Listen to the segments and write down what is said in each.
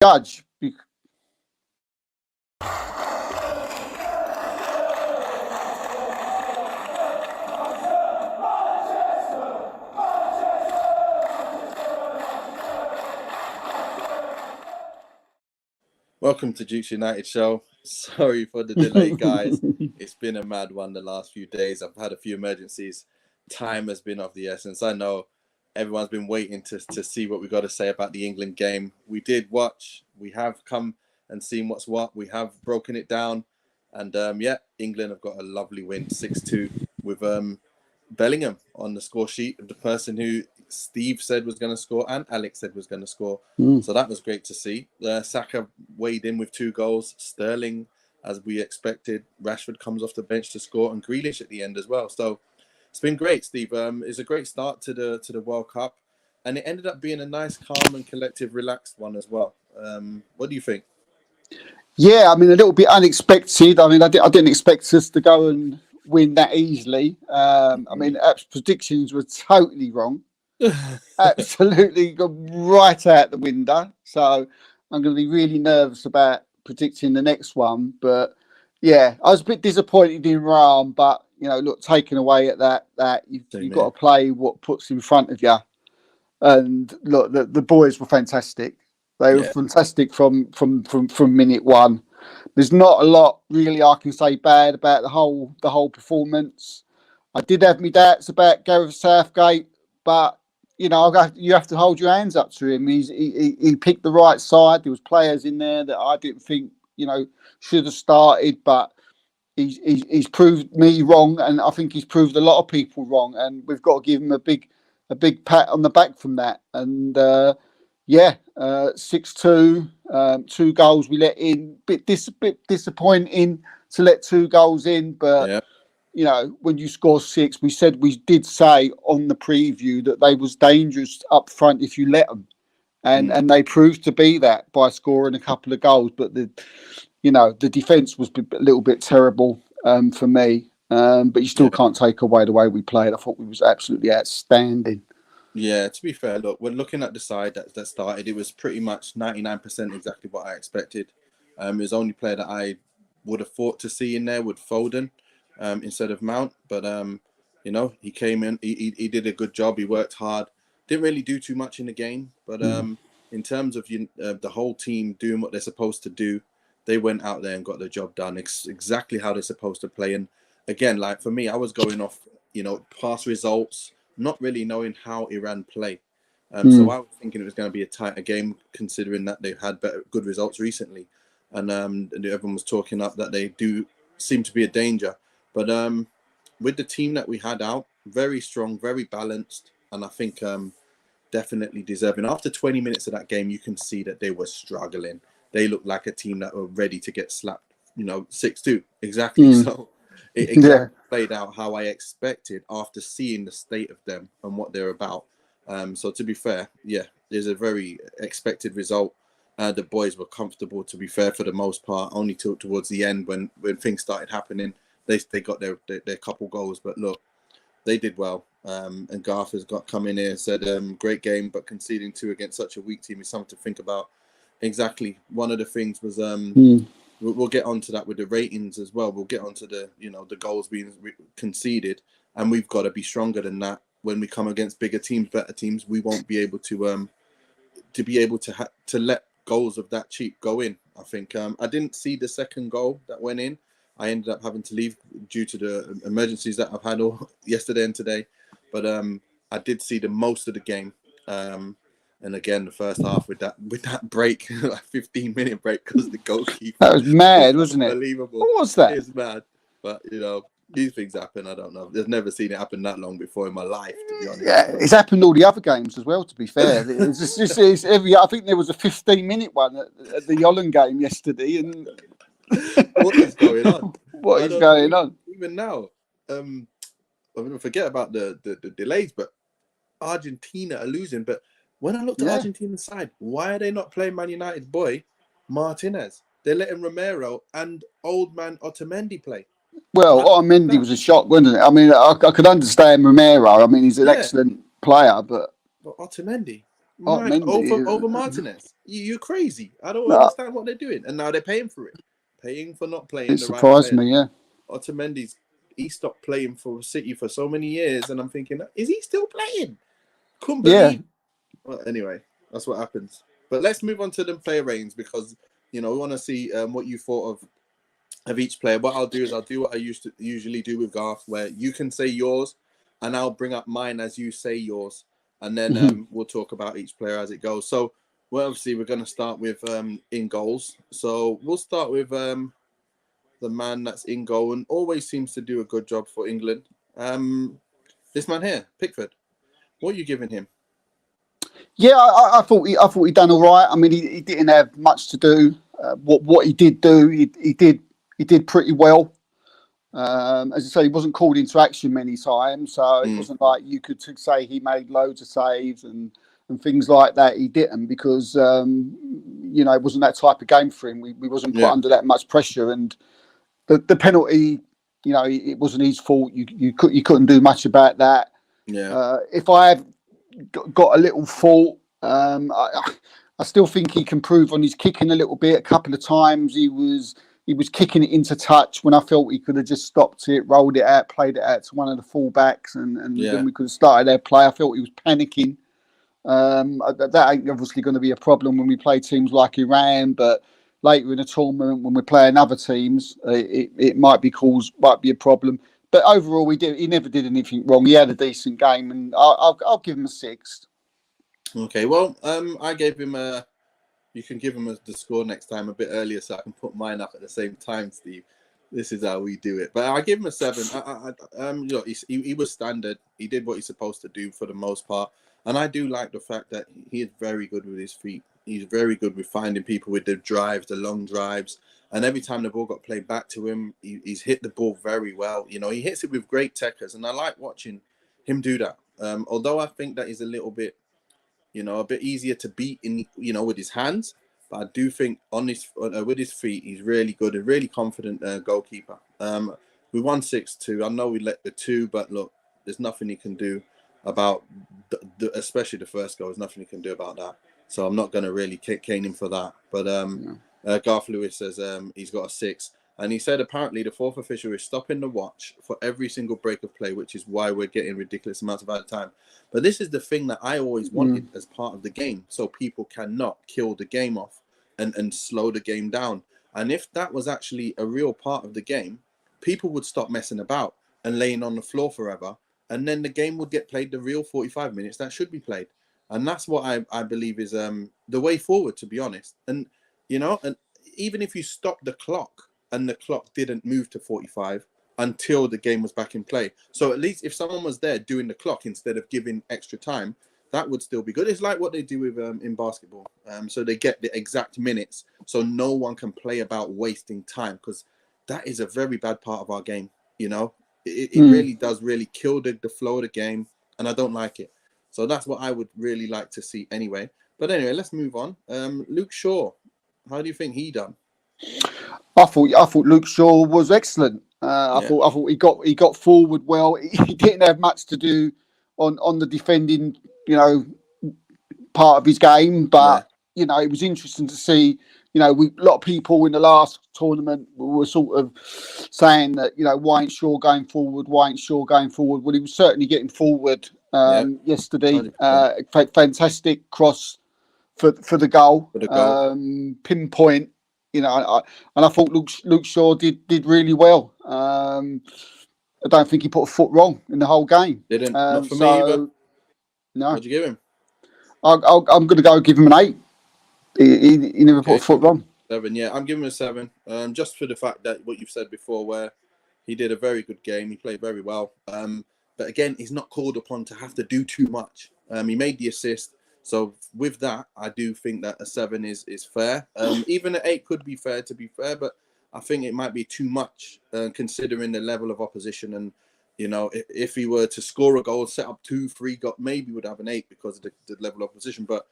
judge. Welcome to Duke's United show. Sorry for the delay, guys. It's been a mad one the last few days. I've had a few emergencies. Time has been of the essence. I know everyone's been waiting to see what we got to say about the England game. We did watch. We have come and seen what's what. We have broken it down. And England have got a lovely win, 6-2, with Bellingham on the score sheet, the person who Steve said was going to score and Alex said was going to score. So that was great to see. Saka weighed in with 2 goals. Sterling, as we expected. Rashford comes off the bench to score, and Grealish at the end as well. So it's been great, Steve. It's a great start to the World Cup, and it ended up being a nice, calm and collective, relaxed one as well. What do you think? Yeah, I mean, a little bit unexpected. I mean, I didn't expect us to go and win that easily. I mean, predictions were totally wrong. Absolutely gone right out the window. So I'm going to be really nervous about predicting the next one. But yeah, I was a bit disappointed in Rome. But, look, taking away at that you've got to play what puts in front of you. And look, the boys were fantastic. They were fantastic from minute one. There's not a lot really I can say bad about the whole performance. I did have my doubts about Gareth Southgate, but you have to hold your hands up to him. He picked the right side. There was players in there that I didn't think should have started, but he's proved me wrong, and I think he's proved a lot of people wrong. And we've got to give him a big pat on the back from that. And 6-2, 2 goals we let in. Bit disappointing to let 2 goals in, but when you score 6, we did say on the preview that they was dangerous up front if you let them, and they proved to be that by scoring a couple of goals. But the defence was a little bit terrible for me. But you still can't take away the way we played. I thought we was absolutely outstanding. Yeah, to be fair, look, when looking at the side that started, it was pretty much 99% exactly what I expected. It was the only player that I would have thought to see in there with Foden instead of Mount. But, he came in, he did a good job. He worked hard. Didn't really do too much in the game. But in terms of the whole team doing what they're supposed to do, they went out there and got the job done exactly how they're supposed to play. And again, like for me, I was going off, past results, not really knowing how Iran play. So I was thinking it was going to be a tighter game, considering that they've had good results recently. And everyone was talking up that they do seem to be a danger. But with the team that we had out, very strong, very balanced, and I think definitely deserving. After 20 minutes of that game, you can see that they were struggling. They looked like a team that were ready to get slapped, 6-2. Exactly. So it played out how I expected after seeing the state of them and what they're about. So to be fair, there's a very expected result. The boys were comfortable, to be fair, for the most part, only towards the end when things started happening. They got their couple goals, but look, they did well. And Garth has come in here and said, great game, but conceding 2 against such a weak team is something to think about. Exactly. One of the things was we'll get onto that with the ratings as well. We'll get onto the the goals being conceded, and we've got to be stronger than that when we come against bigger teams, better teams. We won't be able to let goals of that cheap go in. I think I didn't see the second goal that went in. I ended up having to leave due to the emergencies that I've had all yesterday and today. But I did see the most of the game. And again, the first half with that break, like 15-minute break, because the goalkeeper. That was mad, wasn't it? Unbelievable. What was that? It's mad. But, these things happen. I don't know. I've never seen it happen that long before in my life, to be honest. Yeah, it's happened all the other games as well, to be fair. I think there was a 15-minute one at the Holland game yesterday. And what is going on? What is going on? Even now, I'm going to forget about the delays, but Argentina are losing. But when I looked at Argentina's side, why are they not playing Man United's boy, Martinez? They're letting Romero and old man Otamendi play. Well, Otamendi was a shock, wasn't it? I mean, I could understand Romero. I mean, he's an excellent player, but Otamendi, over Martinez. You're crazy. I don't No, understand what they're doing. And now they're paying for it. Paying for not playing it the right surprised players. me, yeah. Otamendi's, he stopped playing for City for so many years, and I'm thinking, is he still playing? Couldn't Yeah. believe. Well, anyway, that's what happens. But let's move on to the player ratings because we want to see what you thought of each player. What I'll do is I'll do what I usually do with Garth, where you can say yours, and I'll bring up mine as you say yours, and then we'll talk about each player as it goes. So, obviously we're going to start with in goals. So we'll start with the man that's in goal and always seems to do a good job for England. This man here, Pickford. What are you giving him? Yeah, I thought he done all right. I mean, he didn't have much to do. What he did do, he did pretty well. As I say, he wasn't called into action many times, so it wasn't like you could say he made loads of saves and things like that. He didn't because it wasn't that type of game for him. We wasn't put under that much pressure, and the penalty, it wasn't his fault. You couldn't do much about that. Yeah. If I have got a little fault, I still think he can improve on his kicking a little bit. A couple of times he was kicking it into touch when I felt he could have just stopped it, rolled it out, played it out to one of the fullbacks, and then we could have started their play. I felt he was panicking. That ain't obviously going to be a problem when we play teams like Iran, but later in the tournament when we're playing other teams, it might be a problem. But overall, he never did anything wrong. He had a decent game, and I'll give him a 6. Okay, well, I gave him a. You can give him the score next time a bit earlier, so I can put mine up at the same time, Steve. This is how we do it. But I give him a 7. He was standard. He did what he's supposed to do for the most part, and I do like the fact that he is very good with his feet. He's very good with finding people with the drives, the long drives, and every time the ball got played back to him, he's hit the ball very well. He hits it with great techers, and I like watching him do that. Although I think that he's a little bit a bit easier to beat with his hands. But I do think with his feet, he's really good, a really confident goalkeeper. We won 6-2. I know we let the 2, but look, there's nothing he can do about, especially the first goal. There's nothing he can do about that. So I'm not going to really cane him for that. But Garth Lewis says he's got a 6. And he said apparently the 4th official is stopping the watch for every single break of play, which is why we're getting ridiculous amounts of out of time. But this is the thing that I always wanted as part of the game, so people cannot kill the game off and slow the game down. And if that was actually a real part of the game, people would stop messing about and laying on the floor forever. And then the game would get played the real 45 minutes that should be played. And that's what I believe is the way forward, to be honest. And, and even if you stop the clock, and the clock didn't move to 45 until the game was back in play. So at least if someone was there doing the clock instead of giving extra time, that would still be good. It's like what they do with in basketball. So they get the exact minutes, so no one can play about wasting time, because that is a very bad part of our game. It really does really kill the flow of the game, and I don't like it. So that's what I would really like to see anyway. But anyway, let's move on. Luke Shaw, how do you think he done? I thought Luke Shaw was excellent. I thought he got forward well. He didn't have much to do on the defending, part of his game, but it was interesting to see. A lot of people in the last tournament were sort of saying that why ain't Shaw going forward? Why ain't Shaw going forward? Well, he was certainly getting forward yesterday. Fantastic cross for the goal. Pinpoint. And I thought Luke Shaw did really well. I don't think he put a foot wrong in the whole game. Didn't. Not for me either. No. What'd you give him? I'm going to go give him an 8. He never put a foot wrong. 7, yeah. I'm giving him a 7. Just for the fact that what you've said before, where he did a very good game. He played very well. But again, he's not called upon to have to do too much. He made the assist. So with that, I do think that a 7 is fair. Even an 8 could be fair, to be fair, but I think it might be too much considering the level of opposition. And, if he were to score a goal, set up 2-3, maybe would have an 8 because of the level of opposition. But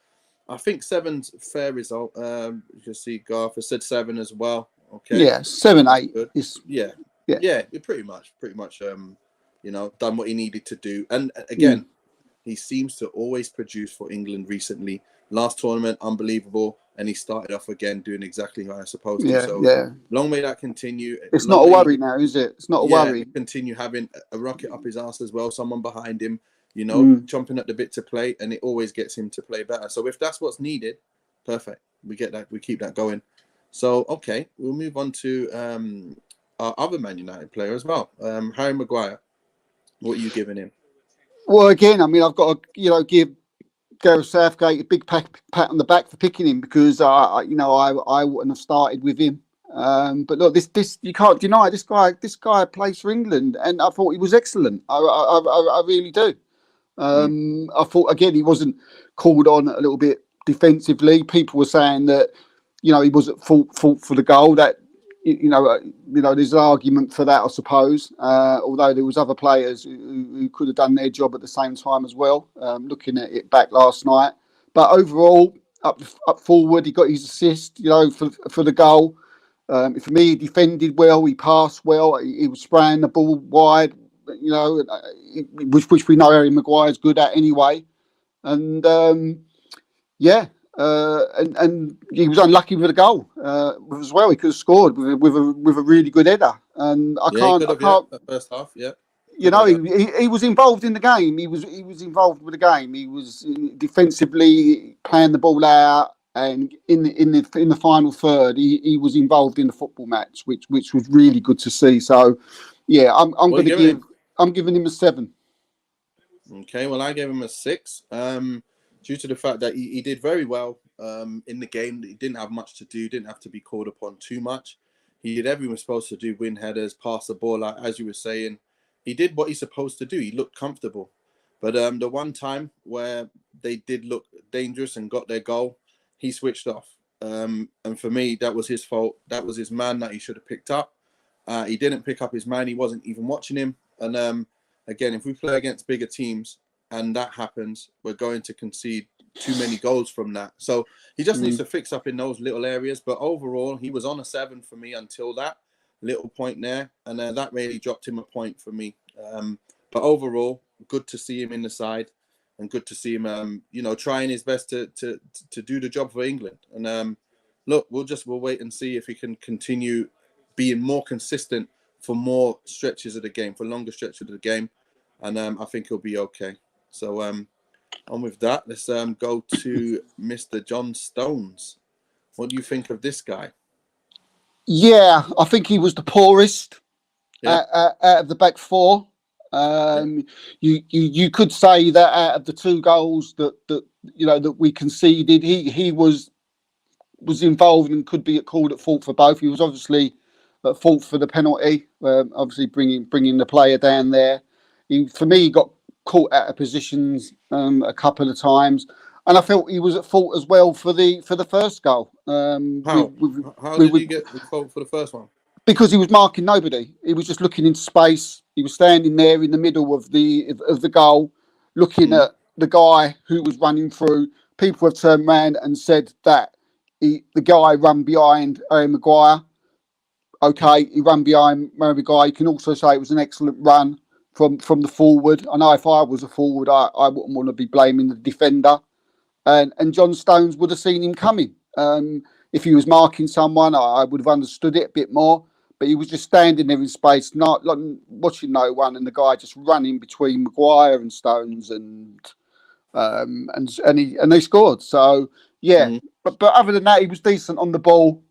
I think 7's a fair result. You can see Garth has said 7 as well. Okay. Yeah, 7, 8. Yeah. It pretty much, done what he needed to do. And again, he seems to always produce for England recently. Last tournament, unbelievable, and he started off again doing exactly how I was supposed to. Yeah, So yeah. long may that continue. It's Long not a may worry now, is it? It's not a yeah, worry. continue having a rocket up his ass as well, someone behind him, you know, chomping at the bit to play, and it always gets him to play better. So if that's what's needed, perfect. We get that, we keep that going. So okay, we'll move on to our other Man United player as well, Harry Maguire. What are you giving him? Well, again, I mean, I've got to, give Gareth Southgate a big pat on the back for picking him, because I wouldn't have started with him. But look, this you can't deny this guy plays for England, and I thought he was excellent. I really do. I thought again he wasn't called on a little bit defensively. People were saying that he was at fault for the goal. That there's an argument for that, I suppose. Although there was other players who could have done their job at the same time as well. Looking at it back last night, but overall up forward, he got his assist. For the goal. For me, he defended well. He passed well. He was spraying the ball wide. Which we know Harry Maguire is good at anyway. And and he was unlucky with a goal as well. He could have scored with a really good header. And I He can't. could have, that first half, yeah. He was involved in the game. He was involved with the game. He was defensively playing the ball out, and in the final third, he was involved in the football match, which was really good to see. So, yeah, I'm giving him a 7. Okay, well, I gave him a 6 due to the fact that he did very well in the game. He didn't have much to do, didn't have to be called upon too much. He did everything he was supposed to do, win headers, pass the ball out, as you were saying. He did what he's supposed to do. He looked comfortable. But the one time where they did look dangerous and got their goal, he switched off. And for me, that was his fault. That was his man that he should have picked up. He didn't pick up his man. He wasn't even watching him. And again, if we play against bigger teams and that happens, we're going to concede too many goals from that. So he just needs to fix up in those little areas. But overall, he was on a 7 for me until that little point there. And that really dropped him a point for me. But overall, good to see him in the side and good to see him, trying his best to do the job for England. And look, we'll wait and see if he can continue being more consistent for more stretches of the game, for longer stretches of the game. And I think he'll be okay. So on with that, let's go to Mr. John Stones. What do you think of this guy? Yeah, I think he was the poorest out of the back four. You could say that out of the 2 goals that we conceded, he was involved and could be called at fault for both. He was obviously at fault for the penalty, obviously bringing the player down there. For me, he got caught out of positions a couple of times, and I felt he was at fault as well for the first goal. How did he get the fault for the first one? Because he was marking nobody. He was just looking into space. He was standing there in the middle of the goal, looking at the guy who was running through. People have turned around and said that the guy ran behind Harry Maguire. Okay, he ran behind Harry Maguire. You can also say it was an excellent run from the forward. I know if I was a forward, I wouldn't want to be blaming the defender. And John Stones would have seen him coming. If he was marking someone, I would have understood it a bit more. But he was just standing there in space, not like, watching no one, and the guy just running between Maguire and Stones, and they scored. So yeah, but other than that, he was decent on the ball.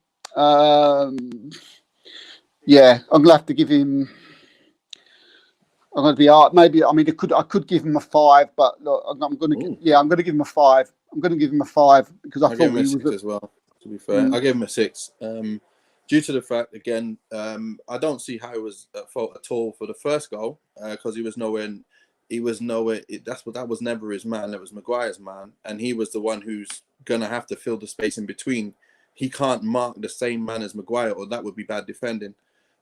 Yeah, I'm gonna have to give him. I'm going to be hard. Maybe I could give him a 5, but look, I'm going to give him a 5. I'm going to give him a 5 because I thought he was as well. To be fair, I gave him a 6. Due to the fact, again, I don't see how he was at fault at all for the first goal because he was nowhere. That was never his man. It was Maguire's man, and he was the one who's going to have to fill the space in between. He can't mark the same man as Maguire, or that would be bad defending.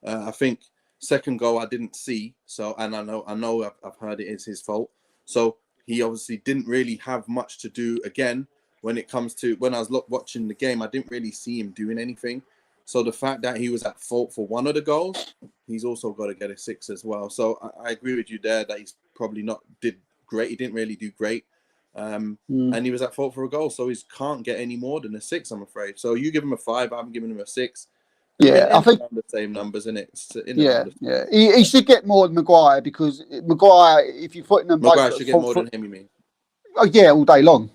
I think second goal I didn't see, and I know I've heard it is his fault. So he obviously didn't really have much to do. Again, when it comes to when I was watching the game, I didn't really see him doing anything. So the fact that he was at fault for one of the goals, he's also got to get a 6 as well. So I agree with you there that he's probably not did great. He didn't really do great. And he was at fault for a goal, so he can't get any more than a 6, I'm afraid. So you give him a 5, I'm giving him a 6. Yeah, I think the same numbers, isn't it? He should get more than Maguire, because Maguire, if you're putting them Maguire both should get more than him, you mean? Oh yeah, all day long.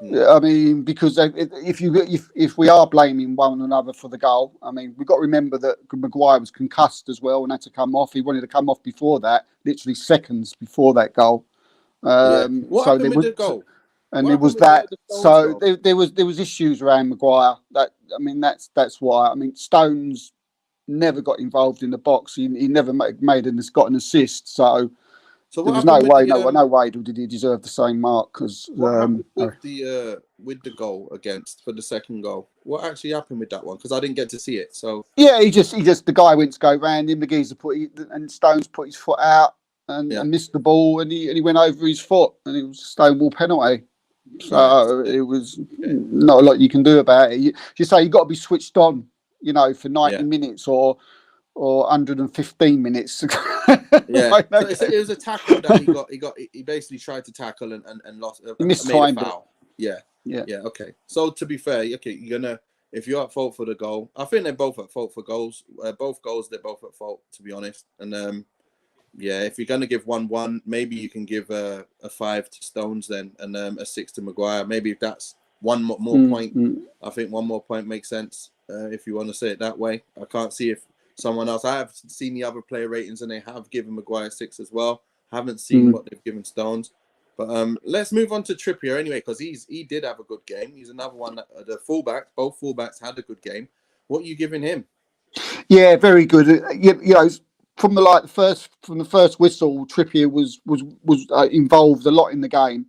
I mean, because if we are blaming one another for the goal, I mean, we've got to remember that Maguire was concussed as well and had to come off. He wanted to come off before that, literally seconds before that goal. What happened with the goal? And there was that. So there was issues around Maguire. That's why. I mean, Stones never got involved in the box. He never got an assist. So there was no way did he deserve the same mark. Because what happened with the goal against for the second goal? What actually happened with that one? Because I didn't get to see it. So yeah, he just the guy went to go round him. The geezer and Stones put his foot out and missed the ball, and he went over his foot, and it was a Stonewall penalty. So it was not a lot you can do about it. You say you got to be switched on, for 90 minutes or 115 minutes. So it was a tackle that he basically tried to tackle and lost. He mistimed a foul. Yeah. Okay. So to be fair, if you're at fault for the goal, I think they're both at fault for goals. Both goals, they're both at fault, to be honest. And if you're gonna give 1-1, maybe you can give a 5 to Stones then, and a 6 to Maguire. Maybe if that's one more point, I think one more point makes sense. If you want to say it that way, I can't see if someone else. I have seen the other player ratings, and they have given Maguire 6 as well. Haven't seen what they've given Stones. But let's move on to Trippier anyway, because he did have a good game. He's another one. Both fullbacks had a good game. What are you giving him? Yeah, very good. From the first whistle, Trippier was involved a lot in the game.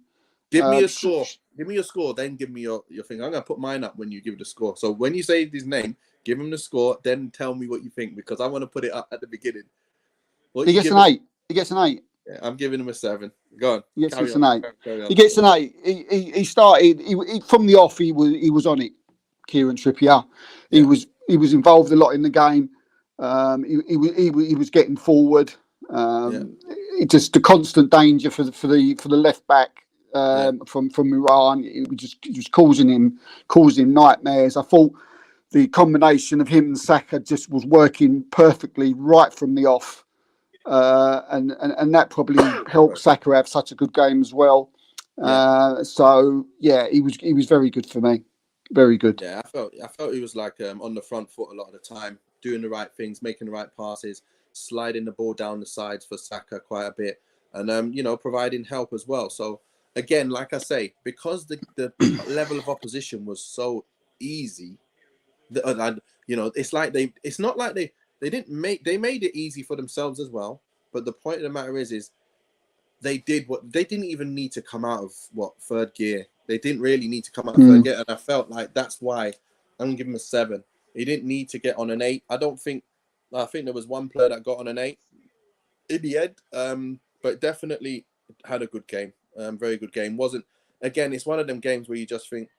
Give me a score. Give me your score, then give me your thing. I'm gonna put mine up when you give the score. So when you say his name, give him the score, then tell me what you think, because I want to put it up at the beginning. He gets an 8. He gets an 8. Yeah, I'm giving him a 7. Go on. He gets an 8. He gets an 8. He started. He from the off. He was on it. Kieran Trippier. He was involved a lot in the game. He was getting forward. Just the constant danger for the left back from Iran. It was just causing him nightmares. I thought the combination of him and Saka just was working perfectly right from the off, and that probably helped Saka have such a good game as well. He was very good for me. Very good. Yeah, I felt he was like on the front foot a lot of the time, doing the right things, making the right passes, sliding the ball down the sides for Saka quite a bit, and providing help as well. So again, like I say, because the level of opposition was so easy, it's not like they made it easy for themselves as well. But the point of the matter is they didn't even need to come out of third gear. They didn't really need to come out of third gear, and I felt like that's why I'm gonna give him a 7. He didn't need to get on an 8. I think there was one player that got on an 8 in the end, but definitely had a good game. Very good game. It's one of them games where you just think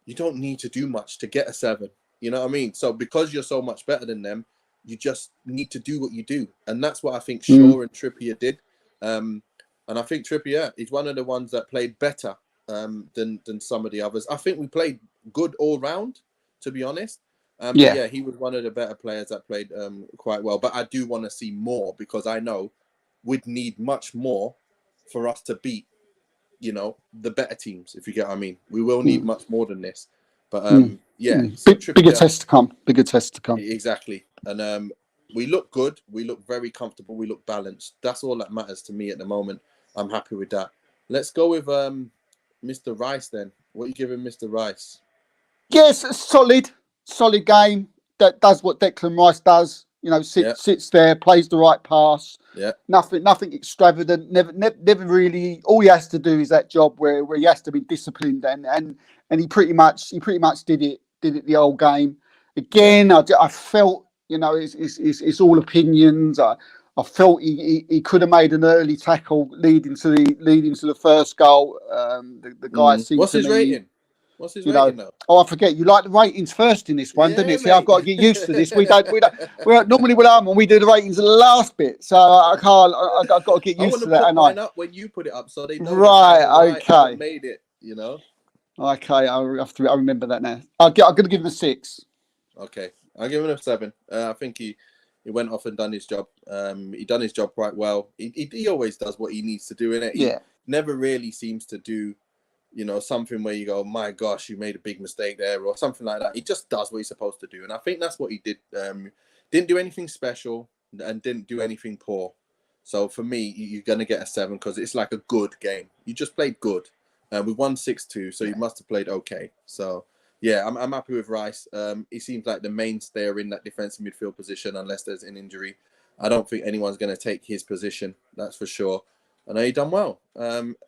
you don't need to do much to get a 7. You know what I mean? So because you're so much better than them, you just need to do what you do, and that's what I think Shaw and Trippier did. And I think Trippier is one of the ones that played better than some of the others. I think we played good all round, to be honest. He was one of the better players that played quite well. But I do want to see more, because I know we'd need much more for us to beat, the better teams, if you get what I mean. We will need much more than this. But so bigger test to come. Bigger test to come. Exactly. And we look good. We look very comfortable. We look balanced. That's all that matters to me at the moment. I'm happy with that. Let's go with Mr. Rice then. What are you giving Mr. Rice? Yes, solid game that does what Declan Rice does. Sits there, plays the right pass. Yeah. Nothing extravagant. Never really. All he has to do is that job where he has to be disciplined, and he pretty much did it the whole game. Again, I felt it's all opinions. I felt he could have made an early tackle leading to the first goal. The guy seemed What's his rating? What's his You know, rating now? oh, I forget. You like the ratings first in this one, didn't Yeah, it? See, I've mate. got to get used to this. We don't. We're normally with Arm, we do the ratings at the last bit, so I can't. I've got to get I used want to to that, put and I. mine up when you put it up, so they know that I'm Right. right. I Okay. made it. You know. Okay. I have to. I remember that now. I'm going to give him a 6. Okay, I'll give him a 7. I think he went off and done his job. He done his job quite well. He always does what he needs to do in it. He Yeah. never really seems to do, something where you go, my gosh, you made a big mistake there, or something like that. He just does what he's supposed to do, and I think that's what he did. Didn't do anything special and didn't do anything poor. So for me, you're gonna get a 7 because it's like a good game. You just played good. We won 6-2, so you must have played okay. So yeah, I'm happy with Rice. He seems like the mainstay in that defensive midfield position, unless there's an injury. I don't think anyone's going to take his position. That's for sure. I know he done well.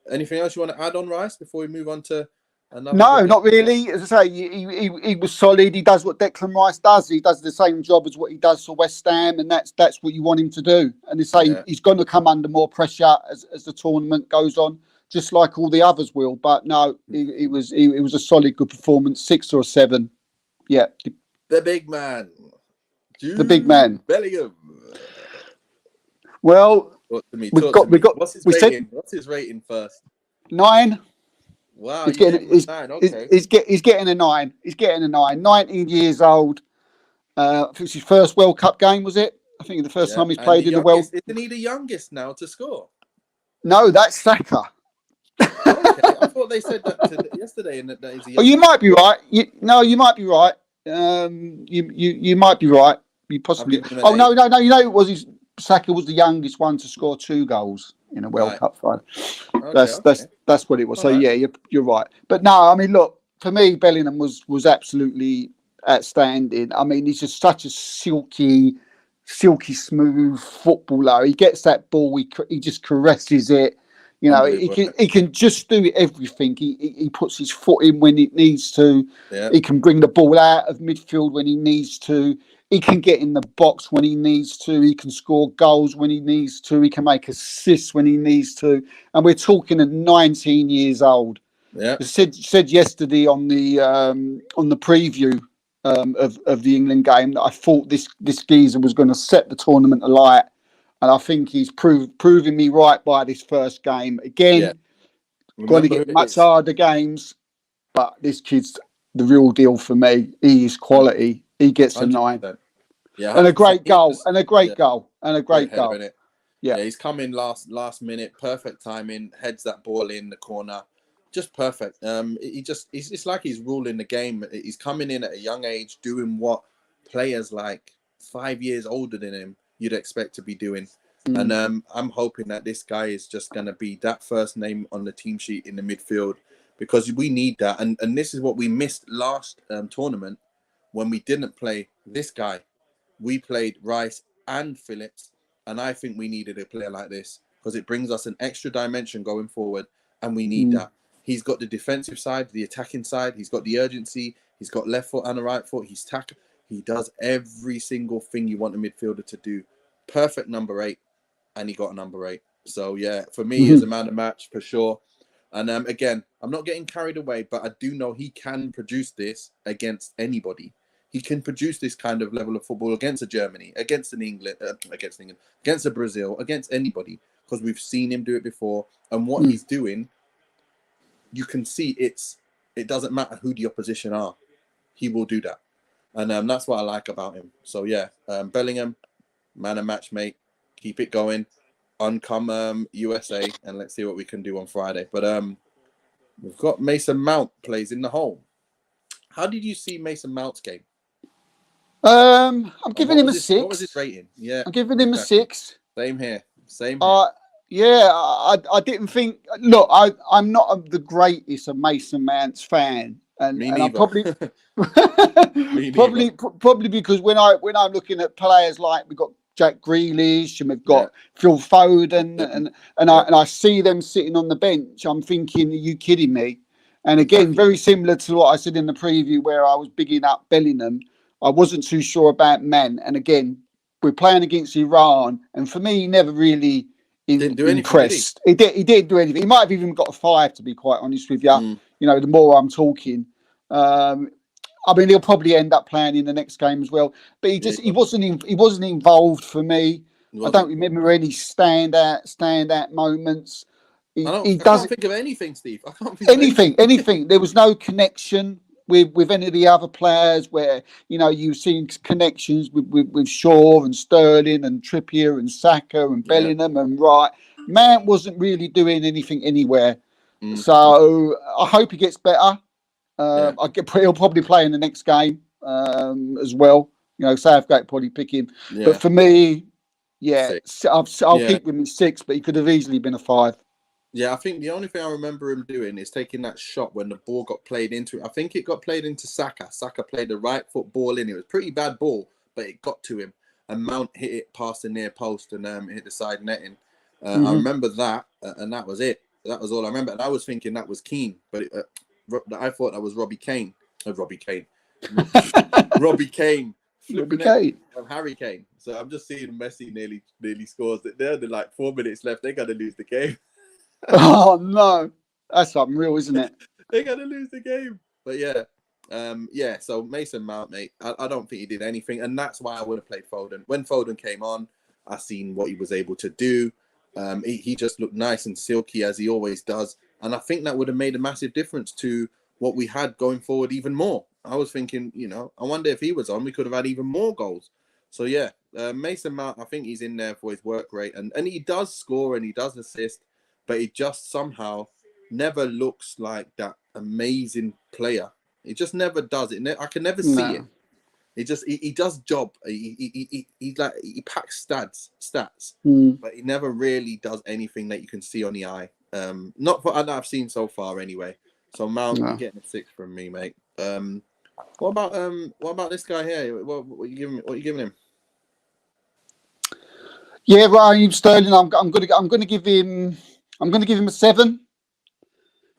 Anything else you want to add on Rice before we move on to another No, good not defender? really. As I say, he was solid. He does what Declan Rice does. He does the same job as what he does for West Ham, and that's what you want him to do. And they say Yeah. he's going to come under more pressure as the tournament goes on, just like all the others will. But no, it was a solid, good performance. 6 or 7. Yeah, The big man, the big man. Jude Bellingham. Well, Talk to me. we Talk to got me. What's his we said rating? What's his rating first? 9. Wow, He's you gave getting him a 9. Okay. he's getting a 9. He's getting a 9. 19 years old. I think it's his first World Cup game, was it? I think the first Yeah, time he's and the played in the World. youngest, isn't he the youngest now to score? No, that's Saka. Okay, I thought they said that yesterday, and that he's the Oh, you youngest. might be right. You might be right. You might be right. You I've possibly. given him an Oh 8. no! You know, it was Saka was the youngest one to score 2 goals in a World Right. Cup final. Okay. That's what it was. All So right. yeah, you're right. But no, I mean, look, for me, Bellingham was absolutely outstanding. I mean, he's just such a silky smooth footballer. He gets that ball, he just caresses it. You know, Unbelievable. he can just do everything. He puts his foot in when it needs to. Yeah. He can bring the ball out of midfield when he needs to. He can get in the box when he needs to. He can score goals when he needs to. He can make assists when he needs to. And we're talking at 19 years old. Yeah. I said yesterday on the preview of the England game that I thought this geezer was going to set the tournament alight, and I think he's proving me right by this first game. Again, Yeah. going to Remember who get it much is. harder games, but this kid's the real deal for me. He is quality. He gets a 9. 100%. Yeah, And a 100%. great goal. Yeah, great header in it. Yeah. Yeah, he's coming last minute, perfect timing, heads that ball in the corner, just perfect. It's like he's ruling the game. He's coming in at a young age, doing what players like 5 years older than him you'd expect to be doing. And I'm hoping that this guy is just going to be that first name on the team sheet in the midfield, because we need that. And this is what we missed last tournament when we didn't play this guy. We played Rice and Phillips, and I think we needed a player like this because it brings us an extra dimension going forward, and we need that. He's got the defensive side, the attacking side. He's got the urgency. He's got left foot and a right foot. He's tackle. He does every single thing you want a midfielder to do. Perfect number 8, and he got a number 8. So yeah, for me, he's a man of match for sure. And again, I'm not getting carried away, but I do know he can produce this against anybody. He can produce this kind of level of football against a Germany, against a Brazil, against anybody, because we've seen him do it before. And what he's doing, you can see it doesn't matter who the opposition are. He will do that. And that's what I like about him. So yeah, Bellingham, man of match, mate. Keep it going. On come USA, and let's see what we can do on Friday. But we've got Mason Mount plays in the hole. How did you see Mason Mount's game? I'm giving him a 6. What was his rating? Yeah, I'm giving him a 6. Same here. Yeah, I didn't think. Look, I'm not the greatest of Mason Mount's fan, and Me I'm neither. probably because when I'm looking at players like we've got Jack Grealish and we've got Phil Foden and I see them sitting on the bench, I'm thinking, are you kidding me? And again, very similar to what I said in the preview where I was bigging up Bellingham, I wasn't too sure about Man. And again, we're playing against Iran, and for me, he never really didn't do impressed. Anything, he didn't do anything. He might have even got a 5, to be quite honest with you. You know, the more I'm talking. I mean, he'll probably end up playing in the next game as well. But he wasn't involved for me. I don't remember any standout moments. I can't think of anything, Steve. I can't think of anything. There was no connection with any of the other players where, you've seen connections with Shaw and Sterling and Trippier and Saka and Bellingham and Wright. Man wasn't really doing anything anywhere. So I hope he gets better. He'll probably play in the next game as well. Southgate probably pick him. Yeah. But for me, I'll keep him in 6, but he could have easily been a 5. Yeah, I think the only thing I remember him doing is taking that shot when the ball got played into it. I think it got played into Saka. Saka played the right foot ball in. It was a pretty bad ball, but it got to him. And Mount hit it past the near post and hit the side netting. I remember that, and that was it. That was all I remember. And I was thinking that was Keane, but I thought that was Robbie Kane. Robbie Kane. Robbie Kane. Harry Kane. So I'm just seeing Messi nearly scores. They're like 4 minutes left. They're going to lose the game. Oh no, that's unreal, isn't it? They're gonna lose the game. But so Mason Mount, mate, I don't think he did anything, and that's why I would have played Foden. When Foden came on, I seen what he was able to do. He just looked nice and silky as he always does, and I think that would have made a massive difference to what we had going forward even more. I was thinking, I wonder if he was on, we could have had even more goals. So Mason Mount, I think he's in there for his work rate, and he does score and he does assist. But he just somehow never looks like that amazing player. He just never does it. I can never see it. He does job. He packs stats, but he never really does anything that you can see on the eye. Not for I've seen so far anyway. So Mount getting a 6 from me, mate. What about this guy here? What you giving him? Yeah, Raheem Sterling. I'm gonna give him. I'm going to give him a 7.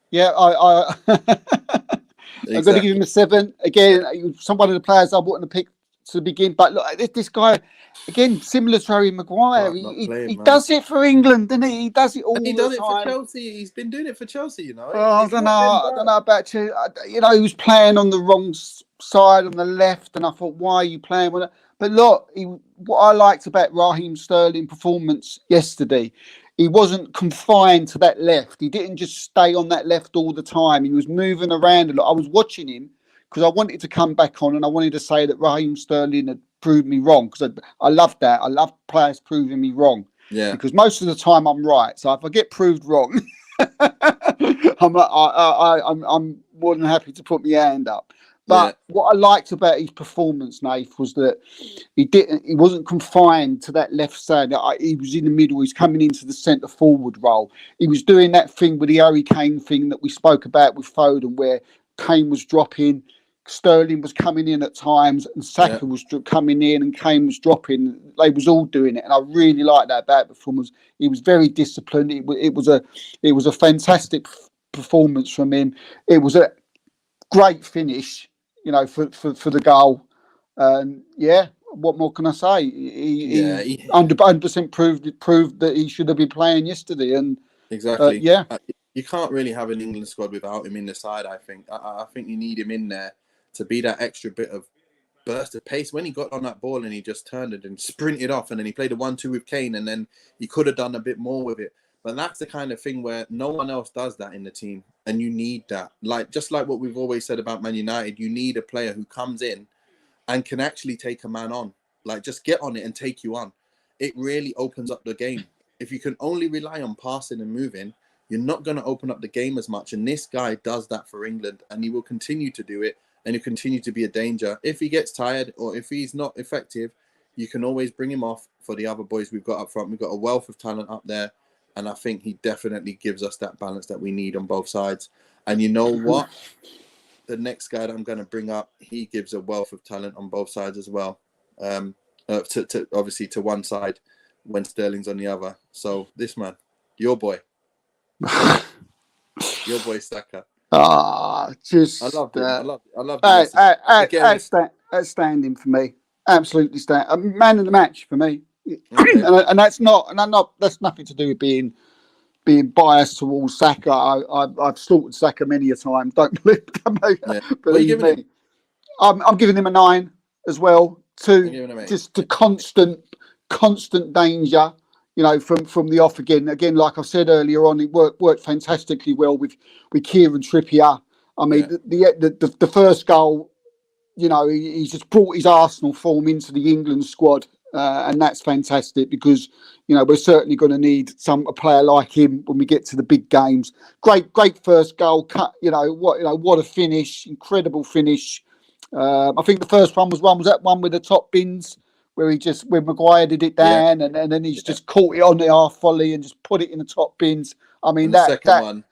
Yeah, I'm going to give him a 7. Again, one of the players I wanted to pick to begin. But look, this guy, again, similar to Harry Maguire. He does it for England, doesn't he? He does it all the time. He does it for Chelsea. He's been doing it for Chelsea, I don't know about you. He was playing on the wrong side, on the left, and I thought, why are you playing with it? But look, what I liked about Raheem Sterling's performance yesterday, he wasn't confined to that left. He didn't just stay on that left all the time. He was moving around a lot. I was watching him because I wanted to come back on and I wanted to say that Raheem Sterling had proved me wrong, because I love that. I love players proving me wrong. Yeah. Because most of the time I'm right. So if I get proved wrong, I'm more than happy to put my hand up. But what I liked about his performance, Nath, was that he wasn't confined to that left side. He was in the middle. He's coming into the centre forward role. He was doing that thing with the Harry Kane thing that we spoke about with Foden, where Kane was dropping, Sterling was coming in at times, and Saka was coming in, and Kane was dropping. They was all doing it, and I really liked that about the performance. He was very disciplined. It was a fantastic performance from him. It was a great finish, for the goal. What more can I say? He 100% proved that he should have been playing yesterday. And exactly, you can't really have an England squad without him in the side. I think you need him in there to be that extra bit of burst of pace. When he got on that ball and he just turned it and sprinted off, and then he played a 1-2 with Kane, and then he could have done a bit more with it. But that's the kind of thing where no one else does that in the team, and you need that. Just like what we've always said about Man United, you need a player who comes in and can actually take a man on. Just get on it and take you on. It really opens up the game. If you can only rely on passing and moving, you're not going to open up the game as much. And this guy does that for England, and he will continue to do it, and he'll continue to be a danger. If he gets tired or if he's not effective, you can always bring him off for the other boys we've got up front. We've got a wealth of talent up there. And I think he definitely gives us that balance that we need on both sides. And you know what? The next guy that I'm going to bring up, he gives a wealth of talent on both sides as well. Obviously to one side when Sterling's on the other. So this man, your boy Saka. I love him. I love him. Outstanding for me. Absolutely man of the match for me. Okay. and that's nothing to do with being being biased towards Saka. I've slaughtered Saka many a time. Don't believe, Yeah. What are you believe giving me. him? I'm giving him a 9 as well. I'm To giving him 8. just to constant danger. From the off again. Again, like I said earlier on, it worked fantastically well with Kieran Trippier. I mean, the first goal, he's just brought his Arsenal form into the England squad, and that's fantastic because we're certainly going to need a player like him when we get to the big games. Great first goal, cut. What a finish! Incredible finish. I think the first one was that one with the top bins where Maguire did it down, and then he's just caught it on the half volley and just put it in the top bins. I mean And the second one,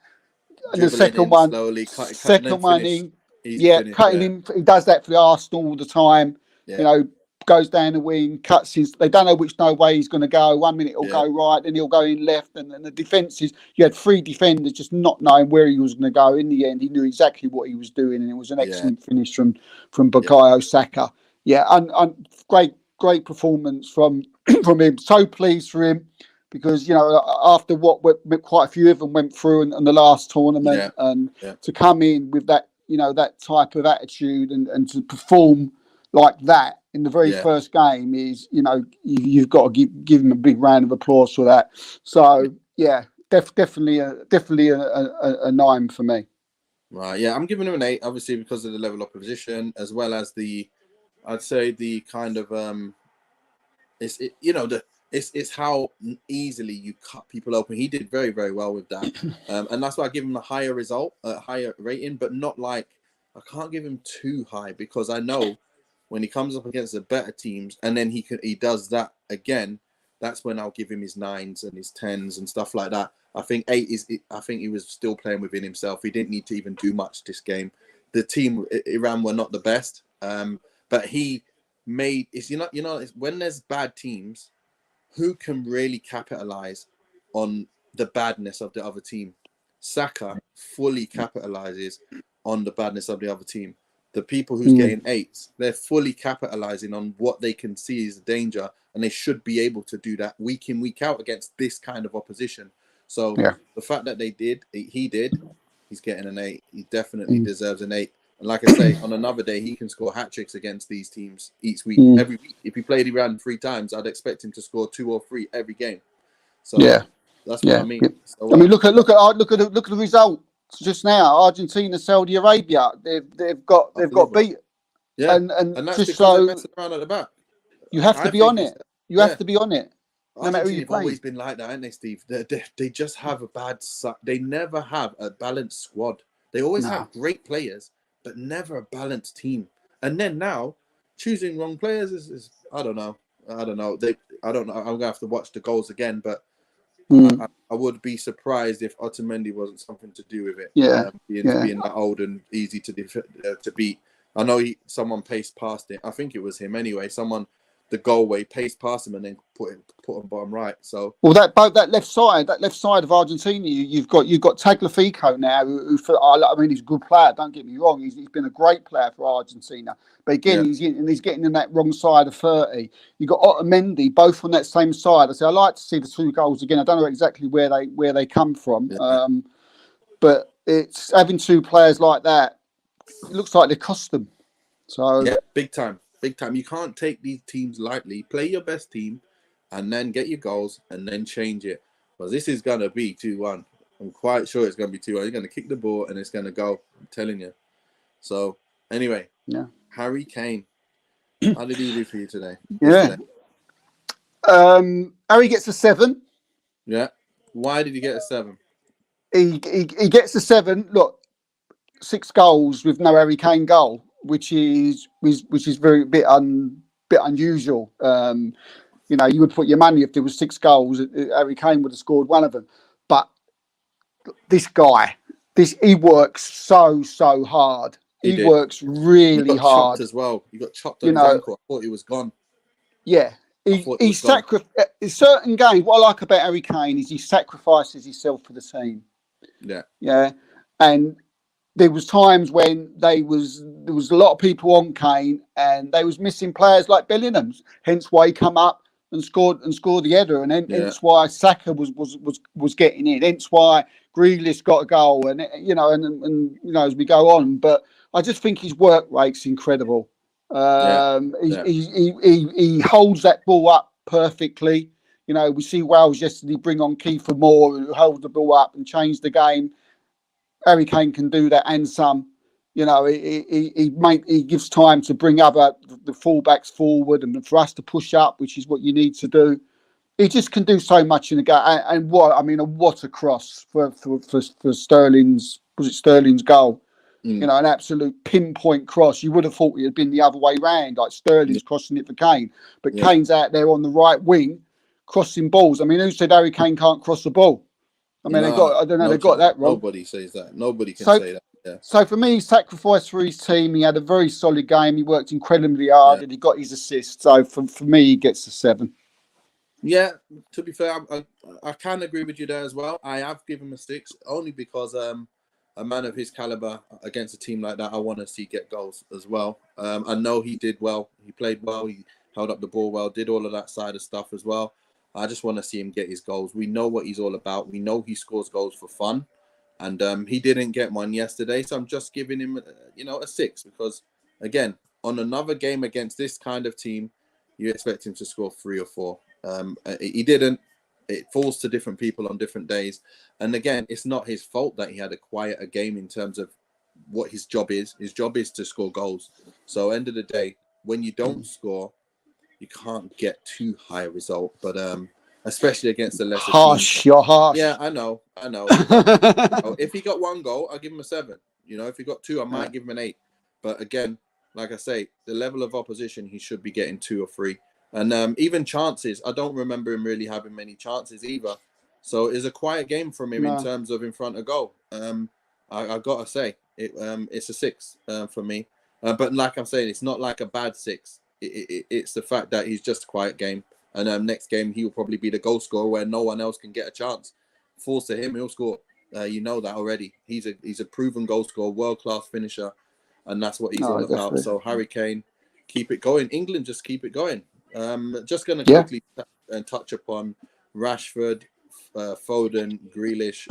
and the dribbling in slowly, cutting then finish. Easy finish. cutting him. He does that for the Arsenal all the time. Yeah. Goes down the wing, cuts his. They don't know which way he's going to go. 1 minute he'll go right, then he'll go in left, and the defenses. You had 3 defenders just not knowing where he was going to go. In the end, he knew exactly what he was doing, and it was an excellent finish from Bukayo Saka. Yeah, and great performance from him. So pleased for him because after what quite a few of them went through in the last tournament, and to come in with that that type of attitude and to perform like that in the very first game is you've got to give him a big round of applause for that. So definitely a 9 for me. Right, yeah, I'm giving him an 8, obviously because of the level of opposition as well as I'd say the kind of it's how easily you cut people open. He did very, very well with that, and that's why I give him a higher higher rating, but not like I can't give him too high because I know when he comes up against the better teams and then he does that again, that's when I'll give him his 9s and his 10s and stuff like that. I think 8 is. I think he was still playing within himself. He didn't need to even do much this game. The team Iran were not the best, but he made it's it's when there's bad teams, who can really capitalize on the badness of the other team? Saka fully capitalizes on the badness of the other team. The people who's getting 8s, they're fully capitalizing on what they can see is danger, and they should be able to do that week in, week out against this kind of opposition. So the fact that he did, he's getting an 8. He definitely deserves an 8. And like I say, on another day, he can score hat-tricks against these teams each week. Every week, if he played around 3 times, I'd expect him to score 2 or 3 every game. So that's what I mean. So, I mean, look at the result just now. Argentina, Saudi Arabia. They've got beat. Yeah, and that's just because so they're messing around at the back. You have to be on it. You have to be on it. No matter who you play. Always been like that, haven't they, Steve? They just have they never have a balanced squad. They always have great players, but never a balanced team. And then now, choosing wrong players is I don't know. I don't know. I'm gonna have to watch the goals again, but I would be surprised if Otamendi wasn't something to do with it. Being that old and easy to beat. I know someone paced past it. I think it was him anyway. The goal way paced past him and then put him bottom right. So that left side of Argentina, you've got Tagliafico now. I mean, he's a good player. Don't get me wrong. He's been a great player for Argentina. But again, he's getting in that wrong side of 30. You've got Otamendi, both on that same side. I like to see the 2 goals again. I don't know exactly where they come from, but it's having 2 players like that. It looks like they cost them. So big time. You can't take these teams lightly. Play your best team, and then get your goals, and then change it. Because this is gonna be 2-1. I'm quite sure it's gonna be 2-1. You're gonna kick the ball, and it's gonna go. I'm telling you. So anyway, Harry Kane. How did he do for you today? Harry gets a 7. Yeah. Why did he get a 7? He gets a 7. Look, 6 goals with no Harry Kane goal, which is very bit unusual. You would put your money if there was 6 goals, Harry Kane would have scored one of them. But this guy, he works so hard. He works really hard chopped as well. He got chopped on his ankle. I thought he was gone. Yeah. He sacrifices certain games. What I like about Harry Kane is he sacrifices himself for the team. Yeah. Yeah. And there was times when there was a lot of people on Kane and they was missing players like Bellingham. Hence why he come up, and scored the header, and Yeah. hence why Saka was getting in. Hence why Grealish got a goal, and as we go on. But I just think his work rate's incredible. He holds that ball up perfectly. We see Wales yesterday bring on Kiefer Moore, who held the ball up and changed the game. Harry Kane can do that and some. He gives time to bring the fullbacks forward and for us to push up, which is what you need to do. He just can do so much in the game. And what a cross for Sterling's, was it Sterling's goal? An absolute pinpoint cross. You would have thought it had been the other way round, like Sterling's crossing it for Kane. But Kane's out there on the right wing, crossing balls. I mean, who said Harry Kane can't cross the ball? I mean, they got that wrong. Nobody says that. Nobody can say that. Yeah. So for me, he sacrificed for his team. He had a very solid game. He worked incredibly hard, and he got his assist. So for me, he gets a 7. Yeah, to be fair, I can agree with you there as well. I have given him a 6 only because a man of his caliber against a team like that, I want to see get goals as well. I know he did well. He played well. He held up the ball well. Did all of that side of stuff as well. I just want to see him get his goals. We know what he's all about. We know he scores goals for fun. And he didn't get one yesterday, so I'm just giving him, a 6 because, again, on another game against this kind of team, you expect him to score 3 or 4. He didn't. It falls to different people on different days. And again, it's not his fault that he had a quieter game in terms of what his job is. His job is to score goals. So end of the day, when you don't score, you can't get too high a result. But especially against the lesser teams. You're harsh. Yeah, I know. If he got 1 goal, I'll give him a 7. If he got 2, I might give him an 8. But again, like I say, the level of opposition, he should be getting 2 or 3. And even chances, I don't remember him really having many chances either. So it's a quiet game from him in terms of in front of goal. I got to say, it's a 6 for me. But like I'm saying, it's not like a bad 6. It's the fact that he's just a quiet game. And next game, he'll probably be the goal scorer where no one else can get a chance. Falls to him, he'll score. You know that already. He's a proven goal scorer, world-class finisher. And that's what he's all about. So Harry Kane, keep it going. England, just keep it going. Just going to quickly touch upon Rashford, Foden, Grealish.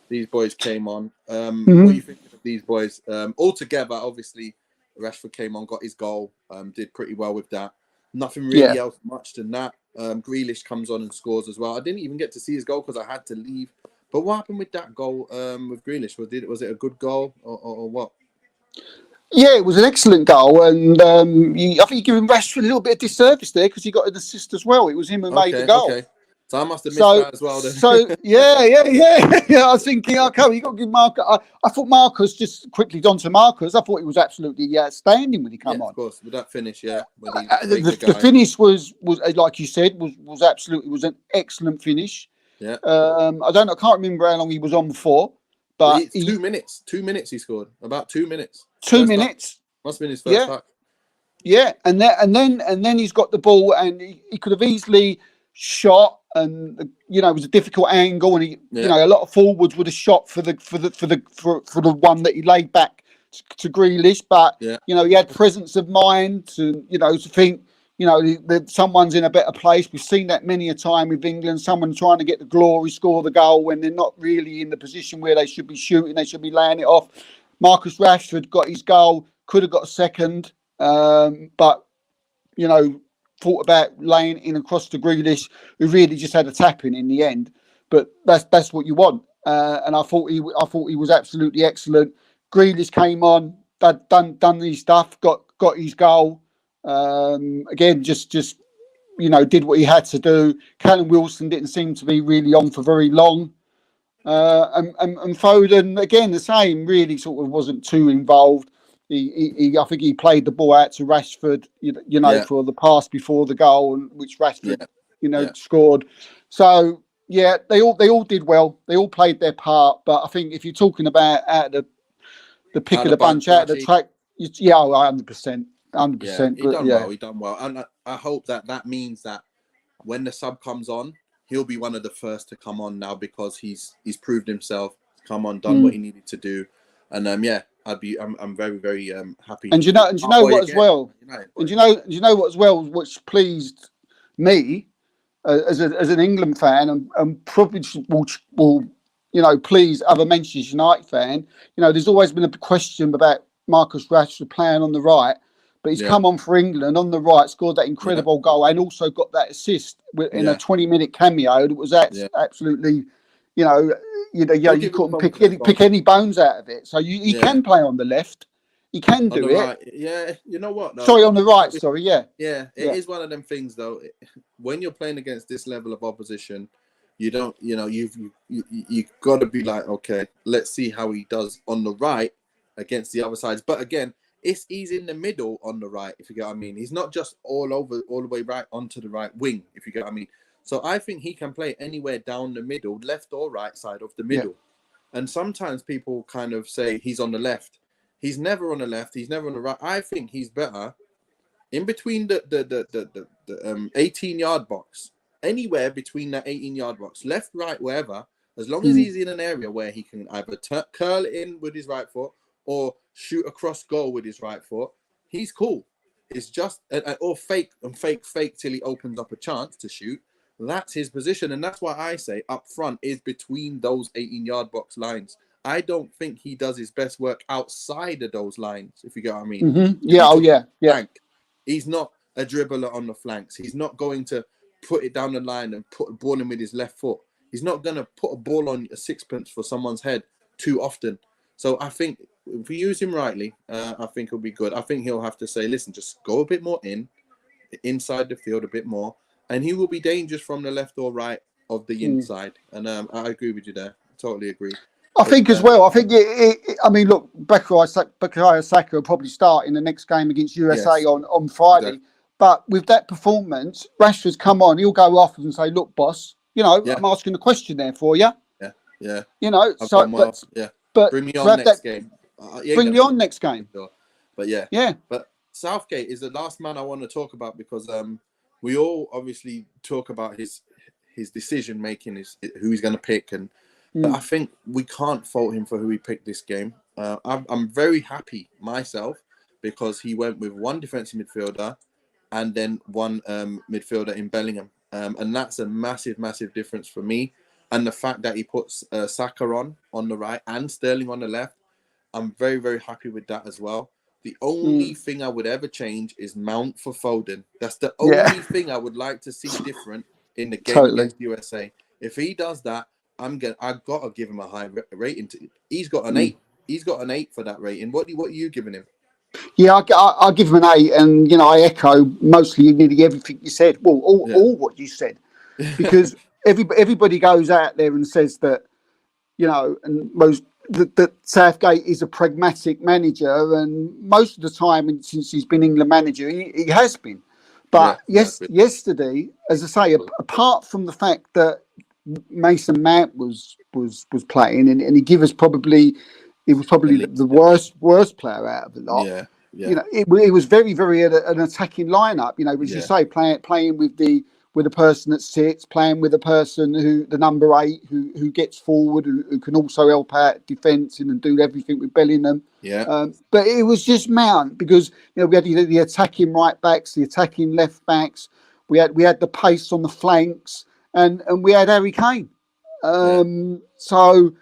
These boys came on. What are you thinking of these boys? All together, obviously, Rashford came on, got his goal, did pretty well with that. Nothing really else much than that. Grealish comes on and scores as well. I didn't even get to see his goal because I had to leave. But what happened with that goal with Grealish? Was it a good goal or what? Yeah, it was an excellent goal, and I think you're giving Rashford a little bit of disservice there because he got an assist as well. It was him who made the goal. Okay. So I must have missed that as well then. So yeah. I was thinking, okay, you got to give Marcus. I thought Marcus, just quickly on to Marcus, I thought he was absolutely outstanding when he came on. Of course, with that finish, the finish was like you said was absolutely was an excellent finish. Yeah. I can't remember how long he was on for, but 2 minutes. 2 minutes he scored. About 2 minutes. 2 minutes. Must have been his first touch. Yeah, and then he's got the ball, and he could have easily shot, and it was a difficult angle, and a lot of forwards would have shot for the one that he laid back to Grealish, but he had presence of mind to think that someone's in a better place. We've seen that many a time with England, someone trying to get the glory, score the goal when they're not really in the position where they should be shooting, they should be laying it off. Marcus Rashford got his goal, could have got a second, but thought about laying in across to Grealish, who really just had a tap in the end. But that's what you want, and I thought he was absolutely excellent. Grealish came on, done his stuff, got his goal. Again, just did what he had to do. Callum Wilson didn't seem to be really on for very long. And Foden, again, the same, really sort of wasn't too involved. I think he played the ball out to Rashford, for the pass before the goal, which Rashford, scored. So, they all did well. They all played their part. But I think if you're talking about out of the pick of the bunch, out of the track, 100%. 100%. Yeah, he done well. And I hope that means that when the sub comes on, he'll be one of the first to come on now because he's proved himself, come on, done what he needed to do, and I'm very very happy. And you know what as well, which pleased me as an England fan, and probably will please other Manchester United fan. There's always been a question about Marcus Rashford playing on the right, but he's come on for England on the right, scored that incredible goal, and also got that assist in a 20-minute cameo. That was absolutely, you couldn't pick any bones out of it. So he can play on the left. He can do it. Right. Yeah, you know what? Though? Sorry, on the right. Sorry, Yeah, it is one of them things though. When you're playing against this level of opposition, you don't, you've got to be like, okay, let's see how he does on the right against the other sides. But again, he's in the middle on the right, if you get what I mean. He's not just all the way right onto the right wing, if you get what I mean. So I think he can play anywhere down the middle, left or right side of the middle. And sometimes people kind of say he's on the left. He's never on the left. He's never on the right. I think he's better in between the 18-yard box, anywhere between that 18-yard box, left, right, wherever, as long as he's in an area where he can either curl in with his right foot or shoot across goal with his right foot, he's cool. It's just, or fake till he opens up a chance to shoot. That's his position. And that's why I say up front is between those 18-yard box lines. I don't think he does his best work outside of those lines, if you get what I mean. Mm-hmm. Yeah, He's not a dribbler on the flanks. He's not going to put it down the line and put a ball in with his left foot. He's not going to put a ball on a sixpence for someone's head too often. So I think if we use him rightly, I think it'll be good. I think he'll have to say, listen, just go a bit more inside the field a bit more, and he will be dangerous from the left or right of the inside. And I agree with you there. Totally agree. I think as well. I think I mean, look, Bukayo Saka will probably start in the next game against USA on Friday. Exactly. But with that performance, Rashford's come on. He'll go off and say, "Look, boss, I'm asking a question there for you." Yeah. But bring me on next game. Bring me on next game. But But Southgate is the last man I want to talk about because we all obviously talk about his decision making, who he's going to pick and. But I think we can't fault him for who he picked this game. I'm very happy myself because he went with one defensive midfielder and then one midfielder in Bellingham. And that's a massive, massive difference for me. And the fact that he puts Saka on the right and Sterling on the left, I'm very, very happy with that as well. The only thing I would ever change is Mount for Foden. That's the only thing I would like to see different in the game against USA. If he does that, I've got to give him a high rating. He's got an 8. He's got an 8 for that rating. What are you giving him? Yeah, I'll give him an 8, and I echo mostly nearly everything you said. Well, all what you said, because everybody goes out there and says that that Southgate is a pragmatic manager, and most of the time, and since he's been England manager, he has been. But yesterday, as I say, apart from the fact that Mason Mount was playing, and he was probably the worst player out of the lot. It was very, very an attacking lineup. As you say, playing with the person that sits, playing with a person the number 8 who gets forward, who can also help out defence and do everything with Bellingham. But it was just Mount because we had the attacking right backs, the attacking left backs. We had the pace on the flanks. And we had Harry Kane. So,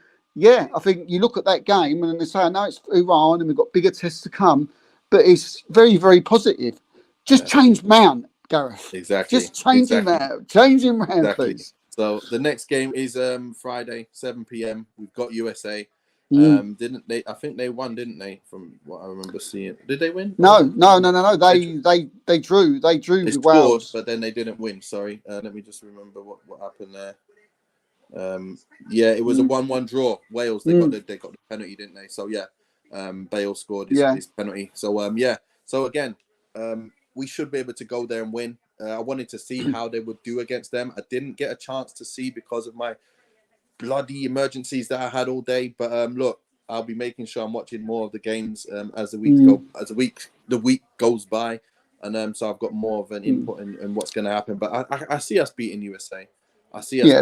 I think you look at that game and they say, I know it's Iran and we've got bigger tests to come, but it's very, very positive. Just change Mount, Gareth. Exactly. Just change him out. Change him around, please. So the next game is Friday, 7 p.m. We've got USA. Didn't they? I think they won, didn't they? From what I remember seeing, did they win? No. They drew. They drew with Wales, but then they didn't win. Sorry. Let me just remember what happened there. It was a 1-1 draw. Wales they got the penalty, didn't they? So Bale scored his penalty. So So again, we should be able to go there and win. I wanted to see how they would do against them. I didn't get a chance to see because of my bloody emergencies that I had all day, but look, I'll be making sure I'm watching more of the games as the week goes by, and so I've got more of an input in what's going to happen. But I see us beating USA. I see us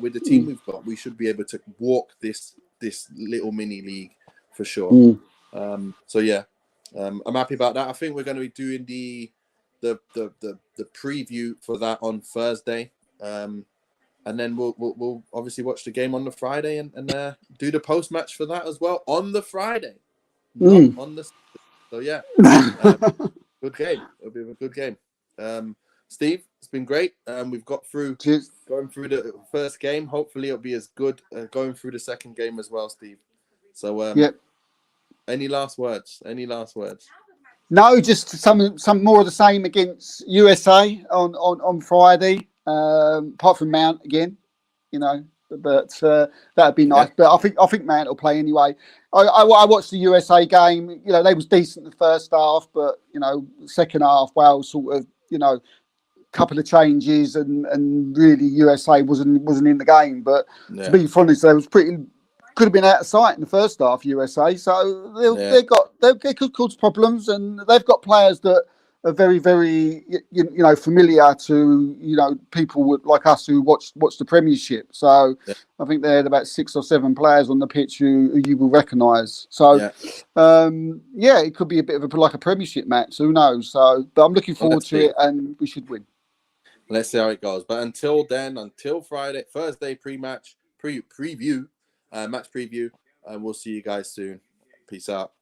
with the team we've got. We should be able to walk this little mini league for sure. I'm happy about that. I think we're going to be doing the the preview for that on Thursday, and then we'll obviously watch the game on the Friday and do the post match for that as well on the Friday, not on the. So yeah, good game. It'll be a good game. Steve, it's been great. We've got through going through the first game. Hopefully, it'll be as good going through the second game as well, Steve. So any last words? Any last words? No, just some more of the same against USA on Friday. Apart from Mount again, but that'd be nice. Yeah. But I think Mount will play anyway. I watched the USA game. They was decent in the first half, but second half, Wales sort of couple of changes and really USA wasn't in the game. But to be honest, they was could have been out of sight in the first half, USA. So they could cause problems, and they've got players that are very, very familiar to people like us who watch the Premiership. So I think they had about 6 or 7 players on the pitch who you will recognise. So it could be a bit of like a Premiership match. Who knows? So, but I'm looking forward to it, and we should win. Let's see how it goes. But until then, until Thursday preview, match preview, and we'll see you guys soon. Peace out.